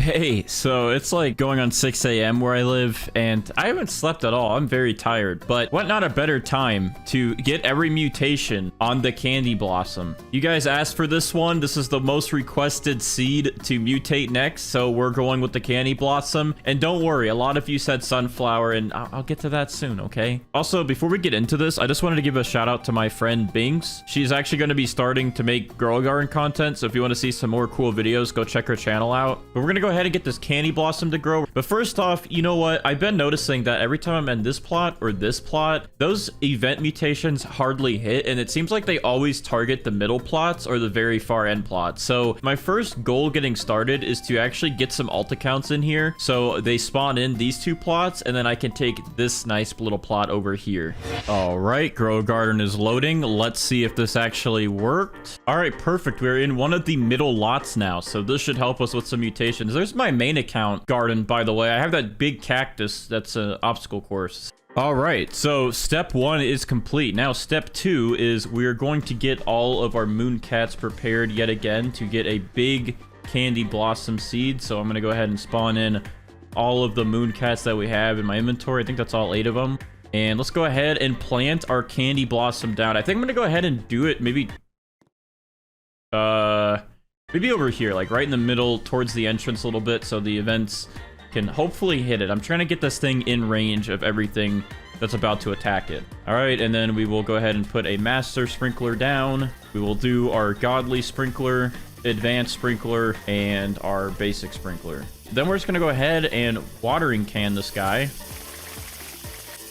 Hey, so it's like going on 6 a.m. where I live, and I haven't slept at all. I'm very tired, but what not a better time to get every mutation on the Candy Blossom. You guys asked for this one. This is the most requested seed to mutate next, so we're going with the Candy Blossom. And don't worry, a lot of you said Sunflower, and I'll get to that soon, okay? Also, before we get into this, I just wanted to give a shout out to my friend Binks. She's actually going to be starting to make Grow Garden content, so if you want to see some more cool videos, go check her channel out. But we're going to go ahead and get this Candy Blossom to grow. But first off, you know what? I've been noticing that every time I'm in this plot or this plot, those event mutations hardly hit, and it seems like they always target the middle plots or the very far end plots. So my first goal getting started is to actually get some alt accounts in here, so they spawn in these two plots, and then I can take this nice little plot over here. All right, Grow Garden is loading. Let's see if this actually worked. All right, perfect. We're in one of the middle lots now, so this should help us with some mutations. There's my main account garden, by the way. I have that big cactus that's an obstacle course. All right, so step 1 is complete. Now step 2 is we're going to get all of our moon cats prepared yet again to get a big Candy Blossom seed. So I'm going to go ahead and spawn in all of the moon cats that we have in my inventory. I think that's all 8 of them. And let's go ahead and plant our Candy Blossom down. I think I'm going to go ahead and do it maybe over here, like right in the middle towards the entrance a little bit, so the events can hopefully hit it. I'm trying to get this thing in range of everything that's about to attack it. All right, and then we will go ahead and put a master sprinkler down. We will do our godly sprinkler, advanced sprinkler, and our basic sprinkler. Then we're just gonna go ahead and watering can this guy.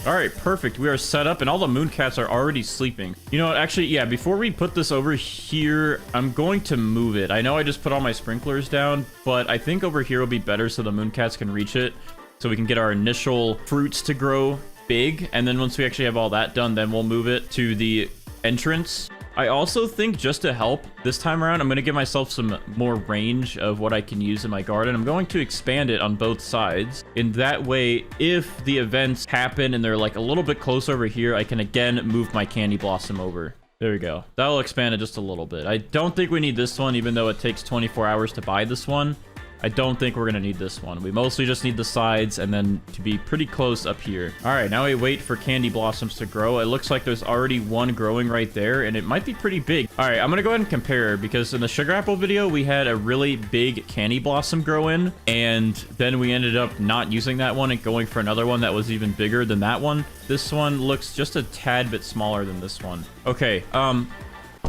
All right, perfect. We are set up, and all the moon cats are already sleeping. You know what? Actually, yeah, before we put this over here, I'm going to move it. I know I just put all my sprinklers down, but I think over here will be better so the moon cats can reach it, so we can get our initial fruits to grow big. And then once we actually have all that done, then we'll move it to the entrance. I also think, just to help this time around, I'm going to give myself some more range of what I can use in my garden. I'm going to expand it on both sides. In that way, if the events happen and they're like a little bit close over here, I can again move my Candy Blossom over. There we go. That'll expand it just a little bit. I don't think we need this one, even though it takes 24 hours to buy this one. I don't think we're going to need this one. We mostly just need the sides and then to be pretty close up here. All right, now we wait for Candy Blossoms to grow. It looks like there's already one growing right there, and it might be pretty big. All right, I'm going to go ahead and compare, because in the Sugar Apple video, we had a really big Candy Blossom grow in, and then we ended up not using that one and going for another one that was even bigger than that one. This one looks just a tad bit smaller than this one. Okay,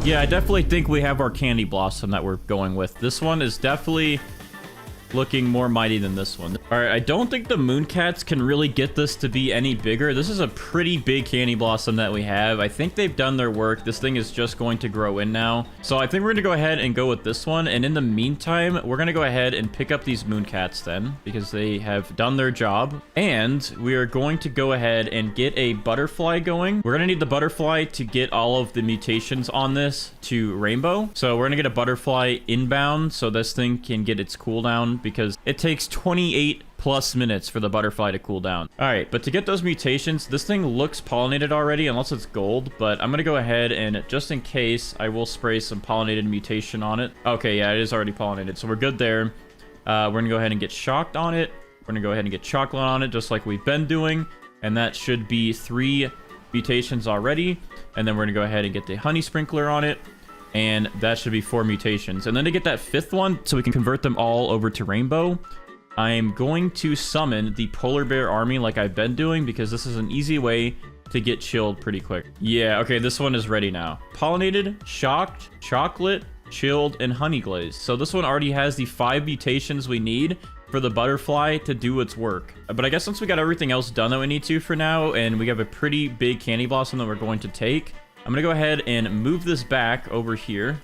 yeah, I definitely think we have our Candy Blossom that we're going with. This one is definitely looking more mighty than this one. All right, I don't think the moon cats can really get this to be any bigger. This is a pretty big Candy Blossom that we have. I think they've done their work. This thing is just going to grow in now. So I think we're gonna go ahead and go with this one. And in the meantime, we're gonna go ahead and pick up these moon cats then, because they have done their job. And we are going to go ahead and get a butterfly going. We're gonna need the butterfly to get all of the mutations on this to rainbow. So we're gonna get a butterfly inbound so this thing can get its cooldown, because it takes 28 plus minutes for the butterfly to cool down. All right, but to get those mutations, this thing looks pollinated already, unless it's gold, but I'm gonna go ahead and, just in case, I will spray some pollinated mutation on it. Okay, yeah, it is already pollinated, so we're good there. We're gonna go ahead and get shocked on it. We're gonna go ahead and get chocolate on it, just like we've been doing, and that should be 3 mutations already. And then we're gonna go ahead and get the honey sprinkler on it, and that should be 4 mutations. And then to get that 5th one, so we can convert them all over to rainbow, I'm going to summon the polar bear army like I've been doing, because this is an easy way to get chilled pretty quick. Yeah, okay, this one is ready now. Pollinated, shocked, chocolate, chilled, and honey glazed. So this one already has the 5 mutations we need for the butterfly to do its work. But I guess since we got everything else done that we need to for now, and we have a pretty big Candy Blossom that we're going to take, I'm gonna go ahead and move this back over here,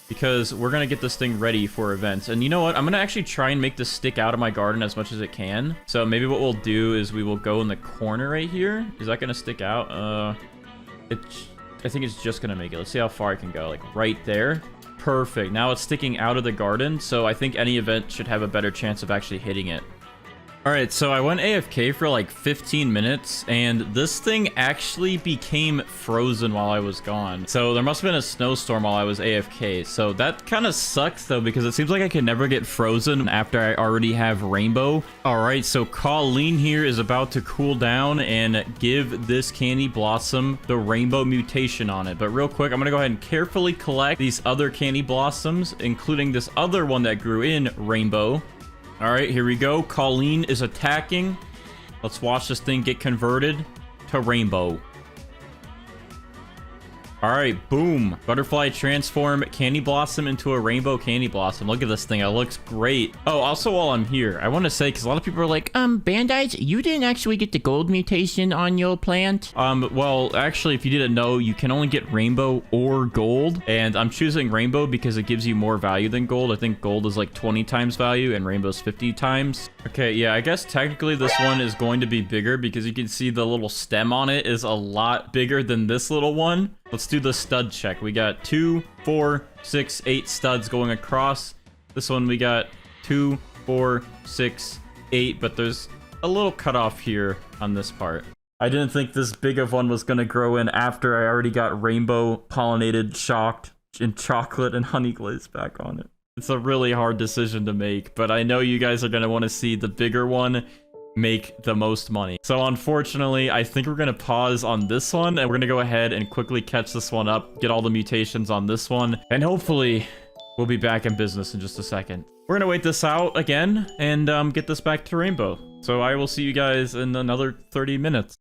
because we're gonna get this thing ready for events. And you know what? I'm gonna actually try and make this stick out of my garden as much as it can. So maybe what we'll do is we will go in the corner right here. Is that gonna stick out? I think it's just gonna make it. Let's see how far I can go. Like right there. Perfect. Now it's sticking out of the garden, so I think any event should have a better chance of actually hitting it. All right, so I went AFK for like 15 minutes, and this thing actually became frozen while I was gone. So there must have been a snowstorm while I was AFK. So that kind of sucks, though, because it seems like I can never get frozen after I already have Rainbow. All right, so Colleen here is about to cool down and give this Candy Blossom the Rainbow mutation on it. But real quick, I'm going to go ahead and carefully collect these other Candy Blossoms, including this other one that grew in Rainbow. All right, here we go. Colleen is attacking. Let's watch this thing get converted to Rainbow. All right, boom. Butterfly transform Candy Blossom into a Rainbow Candy Blossom. Look at this thing. It looks great. Oh, also while I'm here, I want to say, because a lot of people are like, Bandits, you didn't actually get the gold mutation on your plant. Well, actually, if you didn't know, you can only get Rainbow or Gold. And I'm choosing Rainbow because it gives you more value than Gold. I think Gold is like 20 times value and Rainbow's 50 times. Okay, yeah, I guess technically this one is going to be bigger because you can see the little stem on it is a lot bigger than this little one. Let's do the stud check. We got 2, 4, 6, 8 studs going across. This one we got 2, 4, 6, 8, but there's a little cutoff here on this part. I didn't think this big of one was going to grow in after I already got rainbow pollinated, shocked, and chocolate and honey glaze back on it. It's a really hard decision to make, but I know you guys are going to want to see the bigger one make the most money. So unfortunately, I think we're going to pause on this one, and we're going to go ahead and quickly catch this one up, get all the mutations on this one, and hopefully we'll be back in business in just a second. We're going to wait this out again and get this back to Rainbow. So I will see you guys in another 30 minutes.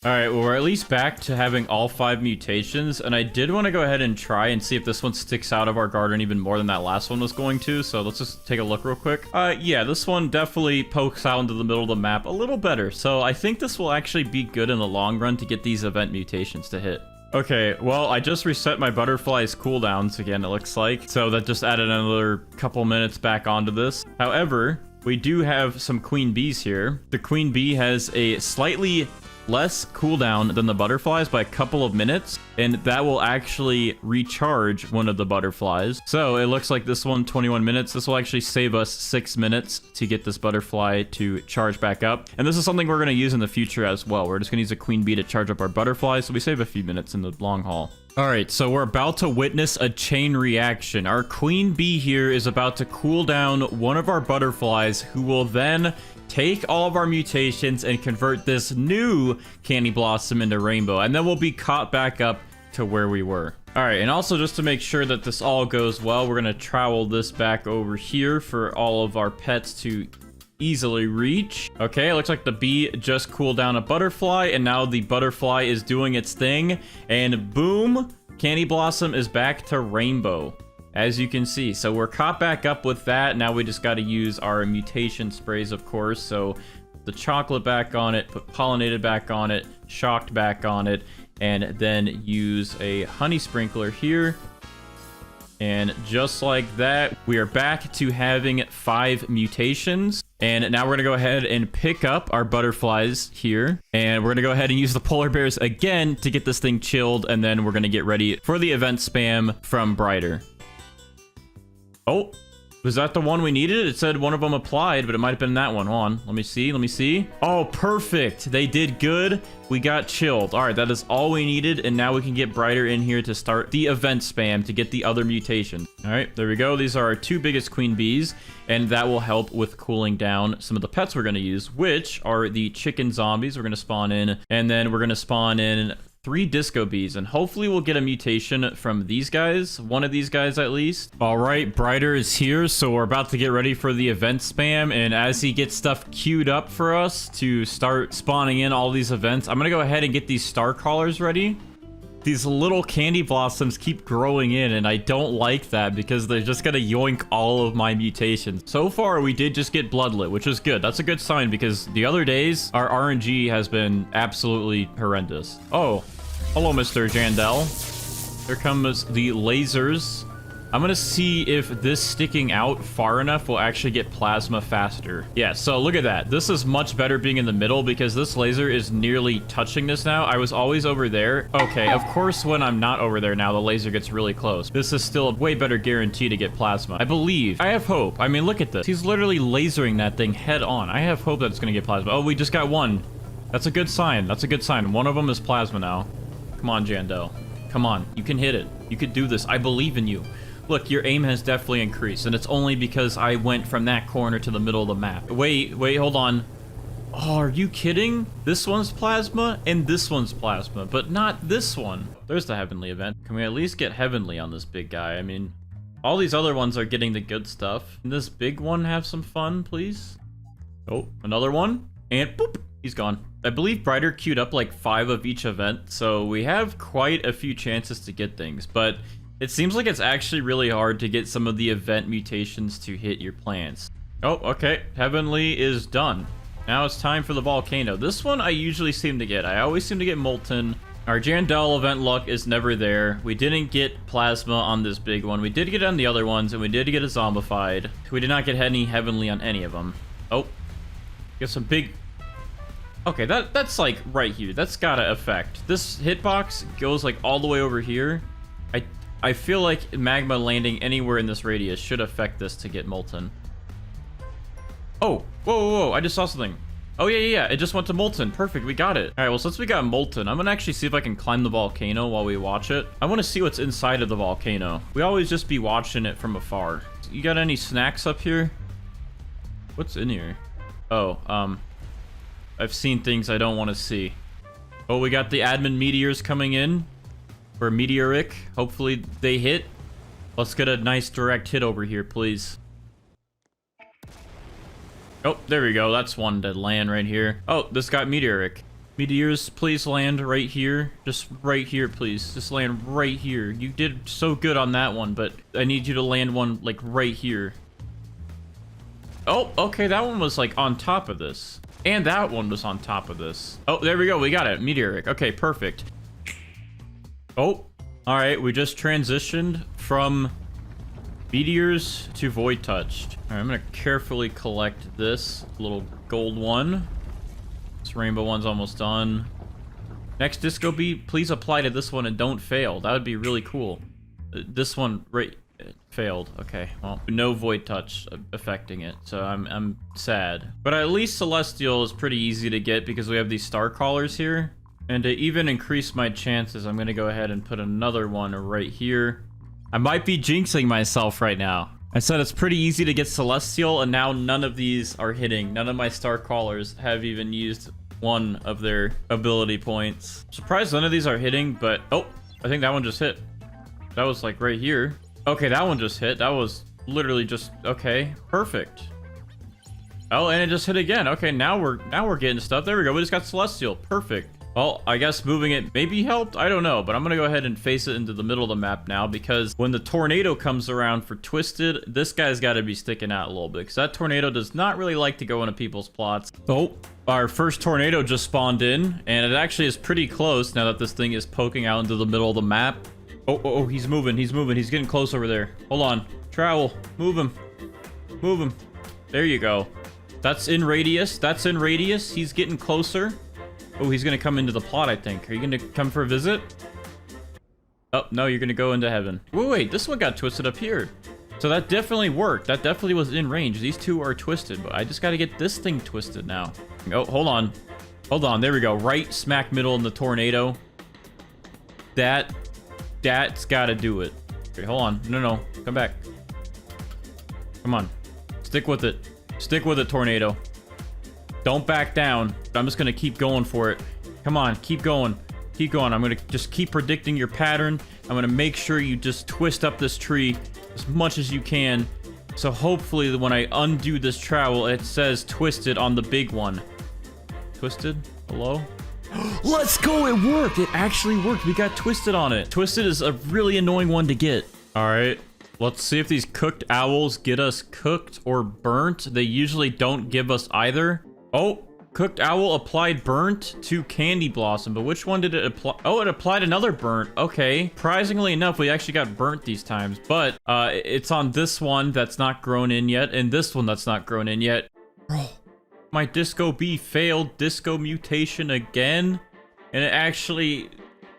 All right, well, we're at least back to having all 5 mutations, and I did want to go ahead and try and see if this one sticks out of our garden even more than that last one was going to, so let's just take a look real quick. Yeah, this one definitely pokes out into the middle of the map a little better, so I think this will actually be good in the long run to get these event mutations to hit. Okay, well, I just reset my butterfly's cooldowns again, it looks like, so that just added another couple minutes back onto this. However, we do have some queen bees here. The queen bee has a slightly less cooldown than the butterflies by a couple of minutes, and that will actually recharge one of the butterflies. So it looks like this one, 21 minutes. This will actually save us 6 minutes to get this butterfly to charge back up. And this is something we're going to use in the future as well. We're just going to use a queen bee to charge up our butterflies, so we save a few minutes in the long haul. All right, so we're about to witness a chain reaction. Our queen bee here is about to cool down one of our butterflies, who will then take all of our mutations and convert this new Candy Blossom into Rainbow, and then we'll be caught back up to where we were. All right, and also just to make sure that this all goes well, we're gonna trowel this back over here for all of our pets to easily reach. Okay, it looks like the bee just cooled down a butterfly, and now the butterfly is doing its thing, and boom, Candy Blossom is back to Rainbow, as you can see. So we're caught back up with that. Now we just got to use our mutation sprays, of course. So the chocolate back on it, put pollinated back on it, shocked back on it, and then use a honey sprinkler here. And just like that, we are back to having 5 mutations. And now we're going to go ahead and pick up our butterflies here. And we're going to go ahead and use the polar bears again to get this thing chilled. And then we're going to get ready for the event spam from Brighter. Oh, was that the one we needed? It said one of them applied, but it might have been that one. Hold on. Let me see. Let me see. Oh, perfect. They did good. We got chilled. All right, that is all we needed. And now we can get Brighter in here to start the event spam to get the other mutation. All right, there we go. These are our 2 biggest queen bees, and that will help with cooling down some of the pets we're going to use, which are the chicken zombies we're going to spawn in. And then we're going to spawn in 3 disco bees, and hopefully we'll get a mutation from these guys, one of these guys at least. All right, Brighter is here, so we're about to get ready for the event spam, and as he gets stuff queued up for us to start spawning in all these events, I'm gonna go ahead and get these star crawlers ready. These little candy blossoms keep growing in, and I don't like that because they're just gonna yoink all of my mutations. So far, we did just get bloodlet, which is good. That's a good sign because the other days, our RNG has been absolutely horrendous. Oh, hello, Mr. Jandel. Here comes the lasers. I'm gonna see if this sticking out far enough will actually get plasma faster. Yeah, so look at that. This is much better being in the middle because this laser is nearly touching this now. I was always over there. Okay, of course when I'm not over there now, the laser gets really close. This is still a way better guarantee to get plasma. I believe. I have hope. I mean, look at this. He's literally lasering that thing head on. I have hope that it's gonna get plasma. Oh, we just got one. That's a good sign. That's a good sign. One of them is plasma now. Come on, Jandel. Come on. You can hit it. You could do this. I believe in you. Look, your aim has definitely increased, and it's only because I went from that corner to the middle of the map. Wait, hold on. Oh, are you kidding? This one's plasma, and this one's plasma, but not this one. There's the heavenly event. Can we at least get heavenly on this big guy? I mean, all these other ones are getting the good stuff. Can this big one have some fun, please? Oh, another one, and boop, he's gone. I believe Brighter queued up like 5 of each event, so we have quite a few chances to get things, but it seems like it's actually really hard to get some of the event mutations to hit your plans. Oh, okay. Heavenly is done. Now it's time for the volcano. This one I usually seem to get. I always seem to get Molten. Our Jandel event luck is never there. We didn't get plasma on this big one. We did get on the other ones, and we did get a zombified. We did not get any heavenly on any of them. Oh. Get some big... Okay, that's like right here. That's gotta affect. This hitbox goes like all the way over here. I feel like magma landing anywhere in this radius should affect this to get Molten. Oh, whoa, I just saw something. Oh, yeah, it just went to Molten. Perfect, we got it. All right, well, since we got Molten, I'm gonna actually see if I can climb the volcano while we watch it. I wanna see what's inside of the volcano. We always just be watching it from afar. You got any snacks up here? What's in here? Oh, I've seen things I don't want to see. Oh, we got the admin meteors coming in. For meteoric. Hopefully they hit. Let's get a nice direct hit over here, please. Oh, there we go. That's one to land right here. Oh, this got meteoric. Meteors, please land right here. Just right here, please. Just land right here. You did so good on that one, but I need you to land one, like, right here. Oh, okay. That one was, like, on top of this. And that one was on top of this. Oh, there we go. We got it. Meteoric. Okay, perfect. Oh, all right. We just transitioned from meteors to void touched. All right, I'm gonna carefully collect this little gold one. This rainbow one's almost done. Next disco beat, please apply to this one and don't fail. That would be really cool. This one right failed. Okay, well, no void touch affecting it, so I'm sad. But at least Celestial is pretty easy to get because we have these star callers here. And to even increase my chances, I'm going to go ahead and put another one right here. I might be jinxing myself right now. I said it's pretty easy to get Celestial, and now none of these are hitting. None of my star callers have even used one of their ability points. Surprised none of these are hitting, but... Oh, I think that one just hit. That was like right here. Okay, that one just hit. That was literally just... Okay, perfect. Oh, and it just hit again. Okay, now we're getting stuff. There we go. We just got Celestial. Perfect. Well, I guess moving it maybe helped. I don't know, but I'm going to go ahead and face it into the middle of the map now because when the tornado comes around for Twisted, this guy's got to be sticking out a little bit because that tornado does not really like to go into people's plots. Oh, our first tornado just spawned in, and it actually is pretty close now that this thing is poking out into the middle of the map. Oh, he's moving. He's getting close over there. Hold on. Trowel. Move him. There you go. That's in radius. He's getting closer. Oh, he's gonna come into the plot, I think. Are you gonna come for a visit? Oh, no, you're gonna go into heaven. Wait, this one got twisted up here. So that definitely worked. That definitely was in range. These two are twisted, but I just gotta get this thing twisted now. Oh, hold on. There we go. Right smack middle in the tornado. That's gotta do it. Okay, hold on. No. Come back. Come on. Stick with it. Tornado. Don't back down. I'm just gonna keep going for it. Come on, keep going. I'm gonna just keep predicting your pattern. I'm gonna make sure you just twist up this tree as much as you can. So hopefully when I undo this trowel, it says twisted on the big one. Twisted? Hello? Let's go, it worked. It actually worked. We got twisted on it. Twisted is a really annoying one to get. All right. Let's see if these cooked owls get us cooked or burnt. They usually don't give us either. Oh, Cooked owl applied burnt to candy blossom, but which one did it apply? Oh, it applied another burnt. Okay. Surprisingly enough, we actually got burnt these times, but it's on this one that's not grown in yet, and this one that's not grown in yet. My disco bee failed disco mutation again, and it actually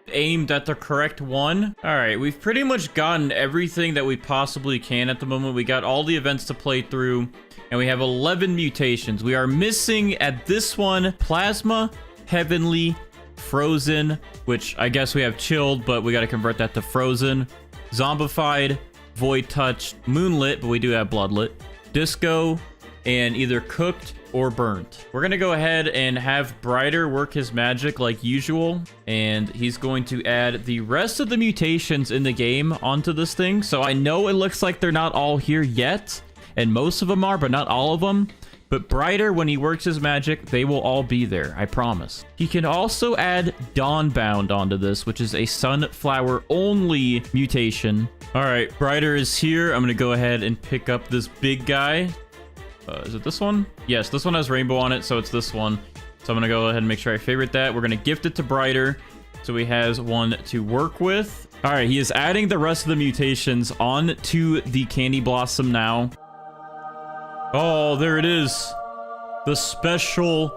aimed at the correct one. All right, we've pretty much gotten everything that we possibly can at the moment. We got all the events to play through, and we have 11 mutations. We are missing at this one plasma, heavenly, frozen, which I guess we have chilled, but we got to convert that to frozen, zombified, void touch, moonlit, but we do have bloodlit, disco, and either cooked or burnt. We're gonna go ahead and have Brighter work his magic like usual, and he's going to add the rest of the mutations in the game onto this thing. So I know it looks like they're not all here yet, and most of them are, but not all of them. But Brighter, when he works his magic, they will all be there, I promise. He can also add Dawnbound onto this, which is a sunflower only mutation. All right, Brighter is here. I'm gonna go ahead and pick up this big guy. Is it this one? Yes, this one has rainbow on it, so it's this one. So I'm gonna go ahead and make sure I favorite that. We're gonna gift it to Brighter, so he has one to work with. All right, he is adding the rest of the mutations onto the candy blossom now. Oh, there it is. The special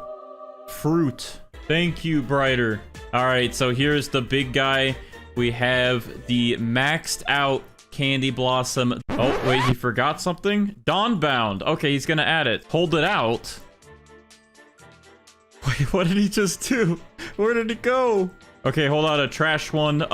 fruit. Thank you, Brighter. All right, so here's the big guy. We have the maxed out candy blossom. Oh, wait, he forgot something? Dawnbound. Okay, he's gonna add it. Hold it out. Wait, what did he just do? Where did it go? Okay, hold on, a trash one.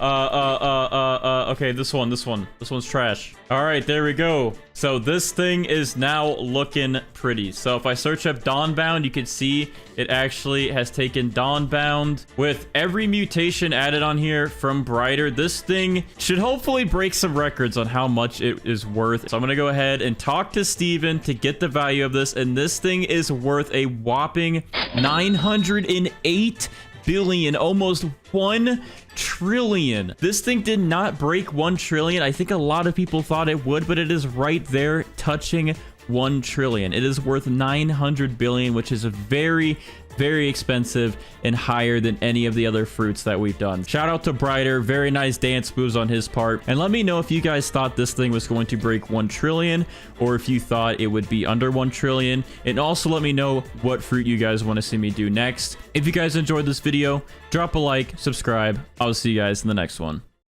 Okay, this one's trash. All right, there we go. So this thing is now looking pretty. So if I search up Dawnbound, you can see it actually has taken Dawnbound with every mutation added on here from Brighter. This thing should hopefully break some records on how much it is worth. So I'm gonna go ahead and talk to Steven to get the value of this, and this thing is worth a whopping 908 billion, almost 1 trillion. This thing did not break 1 trillion. I think a lot of people thought it would, but it is right there touching 1 trillion. It is worth 900 billion, which is a very, very expensive and higher than any of the other fruits that we've done. Shout out to Brighter. Very nice dance moves on his part. And let me know if you guys thought this thing was going to break 1 trillion or if you thought it would be under 1 trillion. And also let me know what fruit you guys want to see me do next. If you guys enjoyed this video, drop a like, subscribe. I'll see you guys in the next one.